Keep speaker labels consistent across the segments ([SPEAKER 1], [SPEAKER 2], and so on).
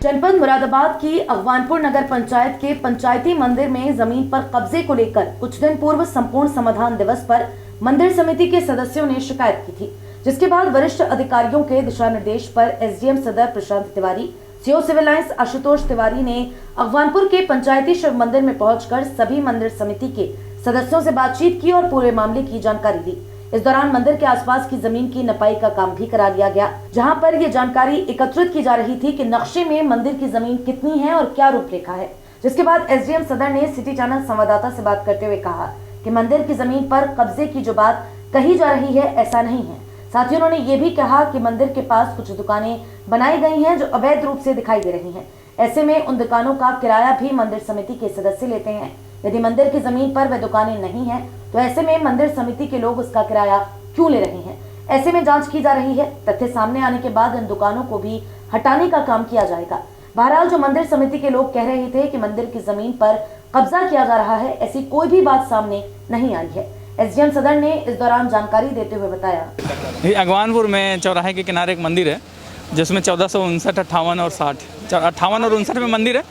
[SPEAKER 1] जनपद मुरादाबाद की अगवानपुर नगर पंचायत के पंचायती मंदिर में जमीन पर कब्जे को लेकर कुछ दिन पूर्व संपूर्ण समाधान दिवस पर मंदिर समिति के सदस्यों ने शिकायत की थी, जिसके बाद वरिष्ठ अधिकारियों के दिशा निर्देश पर एसडीएम सदर Prashant Tiwari, CO civil lines Ashutosh Tiwari ने अगवानपुर के पंचायती शिव मंदिर में पहुंचकर सभी मंदिर समिति के सदस्यों से बातचीत की और पूरे मामले की जानकारी दी। इस दौरान मंदिर के आसपास की जमीन की नपाई का काम भी करा लिया गया, जहां पर यह जानकारी एकत्रित की जा रही थी कि नक्शे में मंदिर की जमीन कितनी है और क्या रूपरेखा है। जिसके बाद एसडीएम सदर ने सिटी चैनल संवाददाता से बात करते हुए कहा कि मंदिर की जमीन पर कब्जे की जो बात कही जा रही है ऐसा नहीं है। साथ ही उन्होंने ये भी कहा कि मंदिर के पास कुछ दुकानें बनाई गई हैं जो अवैध रूप से दिखाई दे रही हैं। ऐसे में उन दुकानों का किराया भी मंदिर समिति के सदस्य लेते हैं। यदि मंदिर की जमीन पर वह दुकानें नहीं हैं, तो ऐसे में मंदिर समिति के लोग उसका किराया क्यों ले रहे हैं। ऐसे में जांच की जा रही है। तथ्य सामने आने के बाद इन दुकानों को भी हटाने का काम किया जाएगा। बहरहाल जो मंदिर समिति के लोग कह रहे थे कि मंदिर की जमीन पर कब्जा किया जा रहा है, ऐसी कोई भी बात सामने नहीं आई है। एसडीएम सदर ने इस दौरान जानकारी देते हुए बताया,
[SPEAKER 2] अगवानपुर में चौराहे के किनारे एक मंदिर है जिसमें 1459, 58 और 60, 58 और 59 में मंदिर है।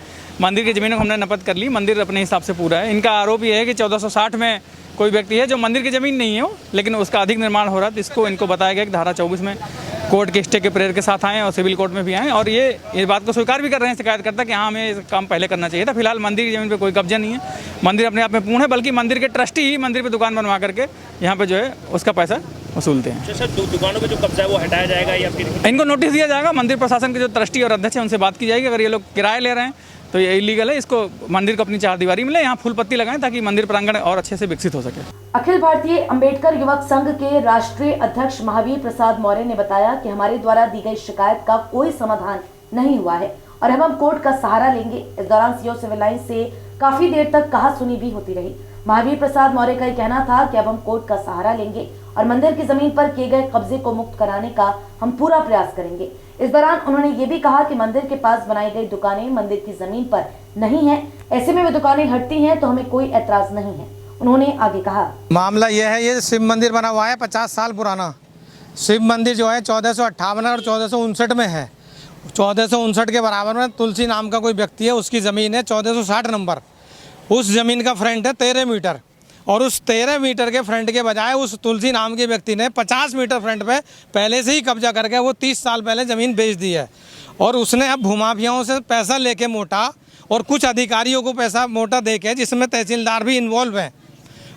[SPEAKER 2] मंदिर की ज़मीनों को हमने नपत कर ली। मंदिर अपने हिसाब से पूरा है। इनका आरोप ये है कि 1460 में कोई व्यक्ति है जो मंदिर की ज़मीन नहीं है वो, लेकिन उसका अधिक निर्माण हो रहा है। इसको इनको बताया गया कि धारा 24 में कोर्ट के स्टे के प्रेयर के साथ आए और सिविल कोर्ट में भी आए, और ये बात को स्वीकार भी कर रहे हैं शिकायतकर्ता कि हाँ हमें काम पहले करना चाहिए था। फिलहाल मंदिर की ज़मीन पे कोई कब्जा नहीं है। मंदिर अपने आप में पूर्ण है, बल्कि मंदिर के ट्रस्टी ही मंदिर पे दुकान बनवा करके यहाँ पे जो है उसका पैसा वसूलते हैं।
[SPEAKER 3] सर, दुकानों पे जो कब्जा है वो हटाया जाएगा या फिर
[SPEAKER 2] इनको नोटिस दिया जाएगा। मंदिर प्रशासन के जो ट्रस्टी और अध्यक्ष हैं उनसे बात की जाएगी। अगर ये लोग किराए ले रहे हैं तो ये इलीगल है। इसको मंदिर को अपनी चारदीवारी मिले, यहाँ फूल पत्ती लगाएं ताकि मंदिर प्रांगण और अच्छे से विकसित हो सके।
[SPEAKER 1] अखिल भारतीय अंबेडकर युवक संघ के राष्ट्रीय अध्यक्ष महावीर प्रसाद मौर्य ने बताया कि हमारे द्वारा दी गई शिकायत का कोई समाधान नहीं हुआ है और हम कोर्ट का सहारा लेंगे। इस दौरान सीओ सिविल लाइंस से काफी देर तक कहा-सुनी भी होती रही। महावीर प्रसाद मौर्य का कहना था कि अब हम कोर्ट का सहारा लेंगे और मंदिर की जमीन पर किए गए कब्जे को मुक्त कराने का हम पूरा प्रयास करेंगे। इस दौरान उन्होंने ये भी कहा कि मंदिर के पास बनाई गई दुकानें मंदिर की जमीन पर नहीं है। ऐसे में वे दुकानें हटती हैं तो हमें कोई ऐतराज नहीं है। उन्होंने आगे कहा,
[SPEAKER 4] मामला यह है, ये शिव मंदिर बना हुआ है 50 साल पुराना। शिव मंदिर जो है 1458 और 1459 में है। 1459 के बराबर में तुलसी नाम का कोई व्यक्ति है, उसकी ज़मीन है 1460 नंबर। उस ज़मीन का फ्रंट है 13 मीटर और उस 13 मीटर के फ्रंट के बजाय उस तुलसी नाम के व्यक्ति ने 50 मीटर फ्रंट पे पहले से ही कब्जा करके वो 30 साल पहले ज़मीन बेच दी है। और उसने अब भूमाफियाओं से पैसा लेके मोटा और कुछ अधिकारियों को पैसा मोटा दे के, जिसमें तहसीलदार भी इन्वॉल्व हैं,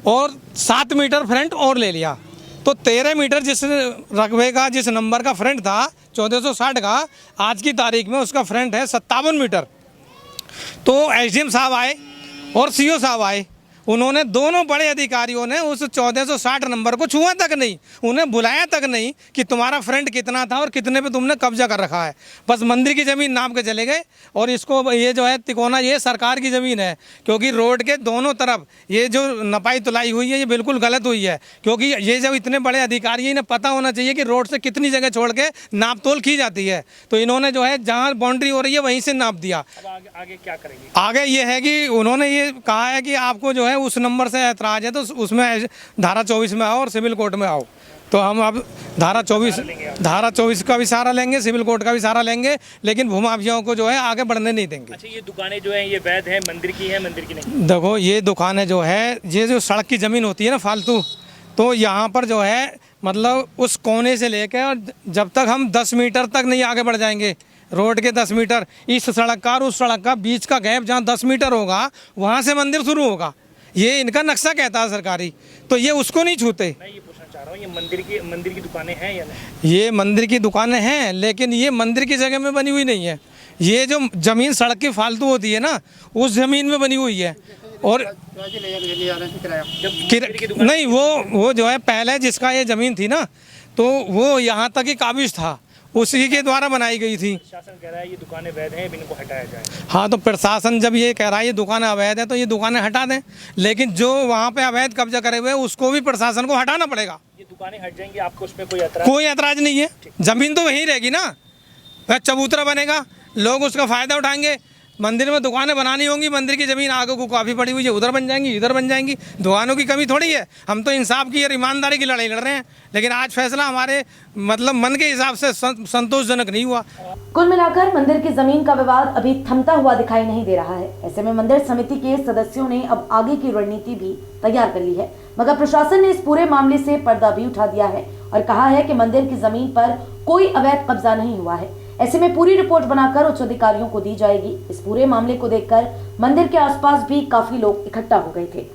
[SPEAKER 4] और 7 मीटर फ्रंट और ले लिया। तो 13 मीटर जिस रकबे का, जिस नंबर का फ्रंट था 1460 का, आज की तारीख में उसका फ्रंट है 57 मीटर। तो एसडीएम साहब आए और सीओ साहब आए। उन्होंने, दोनों बड़े अधिकारियों ने उस 1460 नंबर को छुआ तक नहीं, उन्हें बुलाया तक नहीं कि तुम्हारा फ्रंट कितना था और कितने पे तुमने कब्जा कर रखा है। बस मंदिर की ज़मीन नाप के चले गए। और इसको, ये जो है तिकोना, ये सरकार की ज़मीन है, क्योंकि रोड के दोनों तरफ ये जो नपाई तुलाई हुई है ये बिल्कुल गलत हुई है। क्योंकि ये जब इतने बड़े अधिकारी हैं, इन्हें पता होना चाहिए कि रोड से कितनी जगह छोड़ के नाप तोल की जाती है। तो इन्होंने जो है जहाँ बाउंड्री हो रही है वहीं से नाप दिया।
[SPEAKER 3] आगे क्या करेंगे?
[SPEAKER 4] आगे ये है कि उन्होंने ये कहा है कि आपको जो है उस नंबर से ऐतराज है तो उसमें धारा 24 में आओ और सिविल कोर्ट में आओ। तो हम अब धारा 24 का भी सहारा लेंगे, सिविल कोर्ट का भी सहारा लेंगे, लेकिन भूमाफियाओं को जो है आगे बढ़ने नहीं देंगे।
[SPEAKER 3] अच्छा, ये दुकानें जो हैं ये वैध है, मंदिर की है, मंदिर की नहीं?
[SPEAKER 4] देखो, ये दुकानें जो है, ये जो सड़क की ज़मीन होती है ना फालतू, तो यहाँ पर जो है मतलब उस कोने से लेकर और जब तक हम 10 मीटर तक नहीं आगे बढ़ जाएंगे, रोड के 10 मीटर, इस सड़क का और उस सड़क का बीच का गैप जहाँ 10 मीटर होगा वहाँ से मंदिर शुरू होगा। ये इनका नक्शा कहता है सरकारी, तो ये उसको नहीं छूते।
[SPEAKER 3] मैं ये पूछना चाह रहा हूँ, ये मंदिर की दुकानें हैं या नहीं?
[SPEAKER 4] ये मंदिर की दुकानें हैं, लेकिन ये मंदिर की जगह में बनी हुई नहीं है। ये जो ज़मीन सड़क की फालतू होती है ना, उस ज़मीन में बनी हुई है। और नहीं, वो जो है पहले जिसका ये ज़मीन थी ना, तो वो यहाँ तक ही काबिज था, उसी के द्वारा बनाई गई थी।
[SPEAKER 3] प्रशासन कह रहा है ये दुकानें वैध हैं, इनको हटाया जाए।
[SPEAKER 4] हाँ, तो प्रशासन जब ये कह रहा है ये दुकानें अवैध है तो ये दुकानें हटा दें, लेकिन जो वहाँ पे अवैध कब्जा करे हुए उसको भी प्रशासन को हटाना पड़ेगा।
[SPEAKER 3] ये दुकानें हट जाएंगी, आपको उसमें कोई
[SPEAKER 4] ऐतराज नहीं है। जमीन तो वहीं रहेगी ना, वह चबूतरा बनेगा, लोग उसका फ़ायदा उठाएंगे। मंदिर में दुकानें बनानी होंगी, मंदिर की ज़मीन आगे को काफ़ी पड़ी हुई है, उधर बन जाएंगी, इधर बन जाएंगी। दुकानों की कमी थोड़ी है। हम तो इंसाफ की और ईमानदारी की लड़ाई लड़ रहे हैं, लेकिन आज फैसला हमारे मतलब मन के हिसाब से संतोषजनक नहीं हुआ।
[SPEAKER 1] कुल मिलाकर मंदिर की जमीन का विवाद अभी थमता हुआ दिखाई नहीं दे रहा है। ऐसे में मंदिर समिति के सदस्यों ने अब आगे की रणनीति भी तैयार कर ली है, मगर प्रशासन ने इस पूरे मामले से पर्दा भी उठा दिया है और कहा है कि मंदिर की जमीन पर कोई अवैध कब्जा नहीं हुआ है। ऐसे में पूरी रिपोर्ट बनाकर उच्च अधिकारियों को दी जाएगी। इस पूरे मामले को देखकर मंदिर के आसपास भी काफी लोग इकट्ठा हो गए थे।